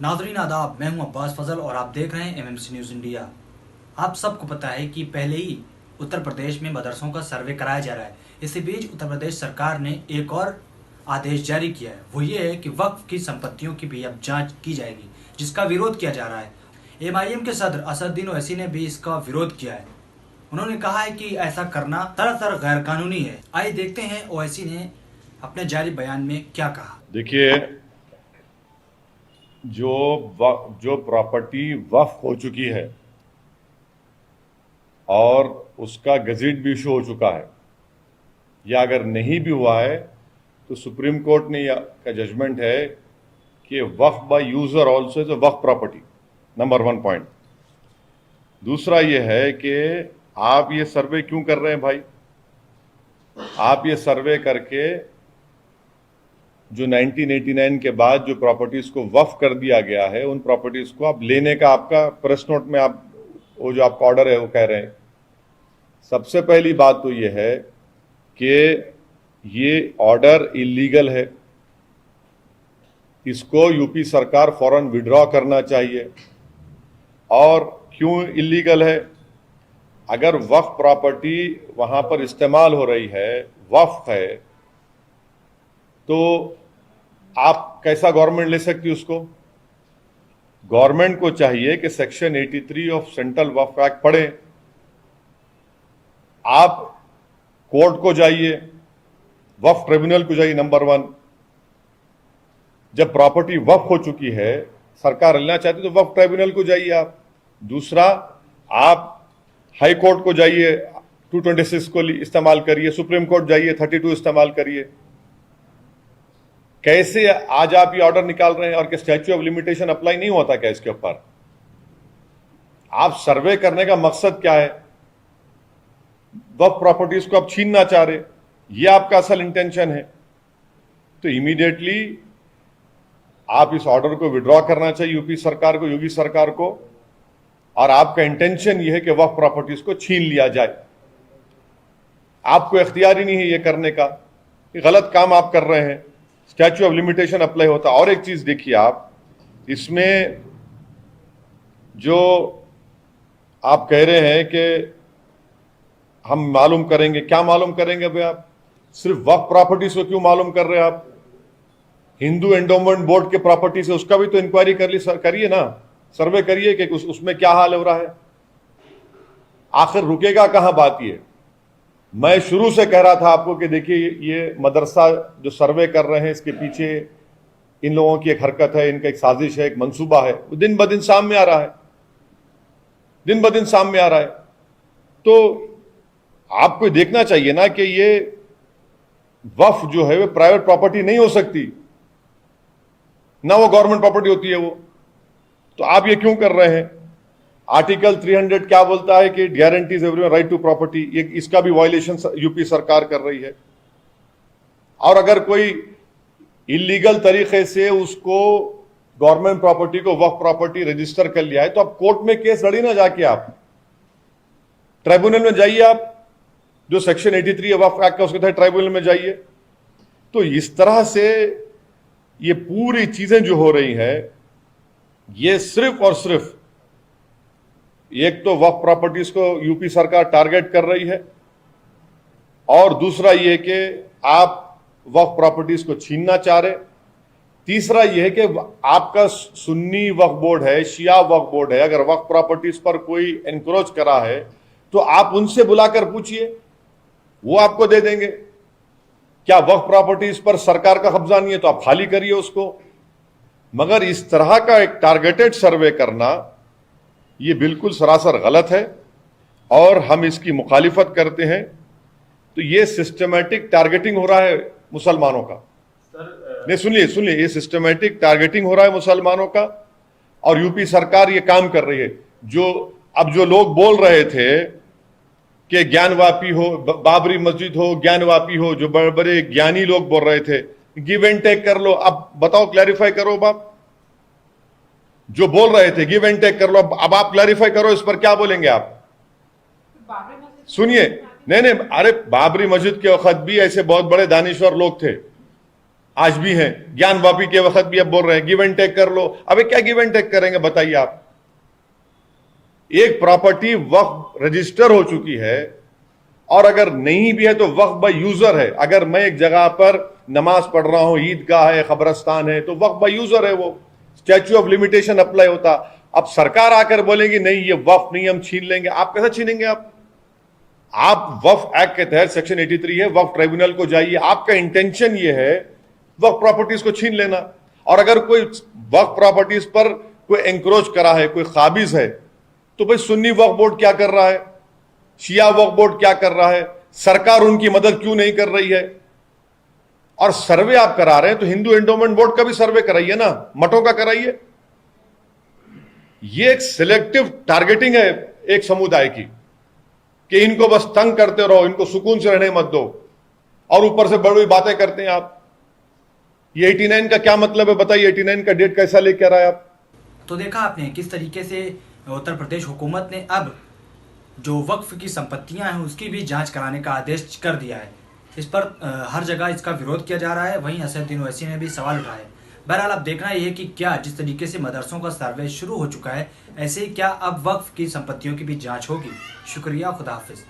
नाज़रीन आदाब, मैं हूं अब्बास फजल और आप देख रहे हैं एमएमसी न्यूज़ इंडिया। आप सबको पता है कि पहले ही उत्तर प्रदेश में मदरसों का सर्वे कराया जा रहा है। इसी बीच उत्तर प्रदेश सरकार ने एक और आदेश जारी किया है, वो ये है कि वक्फ की संपत्तियों की भी अब जांच की जाएगी, जिसका विरोध किया जा रहा है। एमआईएम के सदर असदुद्दीन ओवैसी ने भी इसका विरोध किया है। उन्होंने कहा है कि ऐसा करना सरासर गैर कानूनी है। आइए देखते हैं ओवैसी ने अपने जारी बयान में क्या कहा। देखिए, जो प्रॉपर्टी वक्फ हो चुकी है और उसका गजेट भी इशू हो चुका है, या अगर नहीं भी हुआ है तो सुप्रीम कोर्ट ने का जजमेंट है कि waqf by user also is a waqf property. Number 1 point. दूसरा यह है कि आप ये सर्वे क्यों कर रहे हैं भाई? आप ये सर्वे करके जो 1989 के बाद जो प्रॉपर्टीज को वक्फ कर दिया गया है, उन प्रॉपर्टीज को आप लेने का आपका प्रेस नोट में आप वो जो आपका ऑर्डर है वो कह रहे हैं। सबसे पहली बात तो ये है कि ये ऑर्डर इलीगल है, इसको यूपी सरकार फौरन विड्रॉ करना चाहिए। और क्यों इलीगल है? अगर वक्फ प्रॉपर्टी वहां पर इस्तेमाल हो रही है, वक्फ है, तो आप कैसा गवर्नमेंट ले सकती है उसको? गवर्नमेंट को चाहिए कि section 83 of central Waqf act पढ़ें। आप कोर्ट को जाइए, वक्फ ट्रिब्यूनल को जाइए। नंबर 1, जब प्रॉपर्टी वक्फ हो चुकी है, सरकार लेना चाहती तो वक्फ ट्रिब्यूनल को जाइए आप। दूसरा, आप हाई कोर्ट को जाइए, 226 को इस्तेमाल करिए, सुप्रीम कोर्ट जाइए, 32 इस्तेमाल करिए। कैसे आज आप ये ऑर्डर निकाल रहे हैं? और कि स्टैच्यू ऑफ लिमिटेशन अप्लाई नहीं होता क्या इसके ऊपर? आप सर्वे करने का मकसद क्या है? वक्फ प्रॉपर्टीज को आप छीनना चाह रहे, ये आपका असल इंटेंशन है। तो इमीडिएटली आप इस ऑर्डर को विड्रॉ करना चाहिए यूपी सरकार को, योगी सरकार को। और आपका इंटेंशन ये है कि वक्फ प्रॉपर्टीज को छीन लिया जाए। आपको इख्तियार ही नहीं है ये करने का, ये गलत काम आप कर रहे हैं। स्टैच्यू ऑफ लिमिटेशन अप्लाई होता। और एक चीज देखिए आप, इसमें जो आप कह रहे हैं कि हम मालूम करेंगे, क्या मालूम करेंगे भाई? आप सिर्फ वक्फ प्रॉपर्टीज को क्यों मालूम कर रहे हैं? आप हिंदू एंडोमेंट बोर्ड के प्रॉपर्टी से उसका भी तो इंक्वायरी करिए ना, सर्वे करिए कि उसमें क्या हाल हो रहा है। आखिर रुकेगा कहां बात? ये मैं शुरू से कह रहा था आपको कि देखिए, ये मदरसा जो सर्वे कर रहे हैं, इसके पीछे इन लोगों की एक हरकत है, इनका एक साजिश है, एक मंसूबा है, वो दिन ब दिन सामने आ रहा है, दिन ब दिन सामने आ रहा है। तो आपको देखना चाहिए ना कि ये वक्फ जो है वो प्राइवेट प्रॉपर्टी नहीं हो सकती, ना वो गवर्नमेंट प्रॉपर्टी होती है वो। तो आप ये क्यों कर रहे हैं? आर्टिकल 300 क्या बोलता है कि guarantees everyone right to property, ये इसका भी वायलेशन यूपी सरकार कर रही है। और अगर कोई इलीगल तरीके से उसको गवर्नमेंट प्रॉपर्टी को वक्फ प्रॉपर्टी रजिस्टर कर लिया है, तो आप कोर्ट में केस लड़ी ना जाके, आप ट्राइब्यूनल में जाइए। आप जो सेक्शन 83 है वक्फ एक्ट का, उसके तहत ट्राइब्यूनल में जाइए। तो इस तरह से ये पूरी चीजें जो हो रही है, ये सिर्फ और सिर्फ एक तो वक्फ प्रॉपर्टीज को यूपी सरकार टारगेट कर रही है, और दूसरा ये कि आप वक्फ प्रॉपर्टीज को छीनना चाह रहे। तीसरा ये है कि आपका सुन्नी वक्फ बोर्ड है, शिया वक्फ बोर्ड है, अगर वक्फ प्रॉपर्टीज पर कोई एनक्रोच करा है तो आप उनसे बुलाकर पूछिए, वो आपको दे देंगे। क्या वक्फ प्रॉपर्टीज पर सरकार का कब्जा नहीं है तो आप खाली करिए उसको। मगर इस तरह का एक टारगेटेड सर्वे करना, ये बिल्कुल सरासर गलत है और हम इसकी मुखालिफत करते हैं। तो ये सिस्टमैटिक टारगेटिंग हो रहा है मुसलमानों का। नहीं, सुनिए, ये सिस्टमैटिक टारगेटिंग हो रहा है मुसलमानों का, और यूपी सरकार ये काम कर रही है। जो लोग बोल रहे थे कि ज्ञानवापी हो, बाबरी मस्जिद हो, ज्ञानवापी हो, जो बड़े बड़े ज्ञानी लोग बोल रहे थे, गिव एंड टेक कर लो। अब बताओ, क्लैरिफाई करो बाप। जो बोल रहे थे गिव एंड टेक कर लो, अब आप क्लैरिफाई करो इस पर क्या बोलेंगे आप? सुनिए, नहीं, अरे बाबरी मस्जिद के वक्त भी ऐसे बहुत बड़े दानिश्वर लोग थे आज भी हैं, ज्ञान वापी के वक्त भी अब बोल रहे हैं गिव एंड टेक कर लो। अबे क्या गिव एंड टेक करेंगे बताइए आप? एक प्रॉपर्टी वक्फ रजिस्टर हो चुकी है, और अगर नहीं भी है तो वक्फ बाय यूजर है। अगर मैं एक जगह पर नमाज पढ़ रहा हूं, ईदगाह है, कब्रस्तान है, तो वक्फ बाय यूजर है, वो स्टैच्यू ऑफ लिमिटेशन अप्लाई होता। अब सरकार आकर बोलेगी नहीं ये वक्फ नहीं, हम छीन लेंगे। आप कैसे छीनेंगे? आप वक्फ एक्ट के तहत सेक्शन 83 है, वक्फ ट्राइब्यूनल को जाइए। आपका इंटेंशन ये है वक्फ प्रॉपर्टीज को छीन लेना। और अगर कोई वक्फ प्रॉपर्टीज पर कोई एंक्रोच करा है, कोई काबिज है, तो भाई सुन्नी वक्फ बोर्ड क्या कर रहा है, शिया वक्फ बोर्ड क्या कर रहा है, सरकार उनकी मदद क्यों नहीं कर रही है? और सर्वे आप करा रहे हैं तो हिंदू एंडोमेंट बोर्ड का भी सर्वे कराइए ना, मठों का कराइए। ये एक सिलेक्टिव टारगेटिंग है एक समुदाय की, कि इनको बस तंग करते रहो, इनको सुकून से रहने मत दो, और ऊपर से बड़ी बड़ी बातें करते हैं आप। ये 89 का क्या मतलब है बताइए? 89 का डेट कैसा लेके आ रहा है आप? तो देखा आपने किस तरीके से उत्तर प्रदेश हुकूमत ने अब जो वक्फ की संपत्तियां हैं उसकी भी जांच कराने का आदेश कर दिया है। इस पर हर जगह इसका विरोध किया जा रहा है। वहीं असदुद्दीन ओवैसी ने भी सवाल उठाए। बहरहाल अब देखना यह है कि क्या जिस तरीके से मदरसों का सर्वे शुरू हो चुका है, ऐसे ही क्या अब वक्फ की संपत्तियों की भी जांच होगी। शुक्रिया, खुदा हाफिज।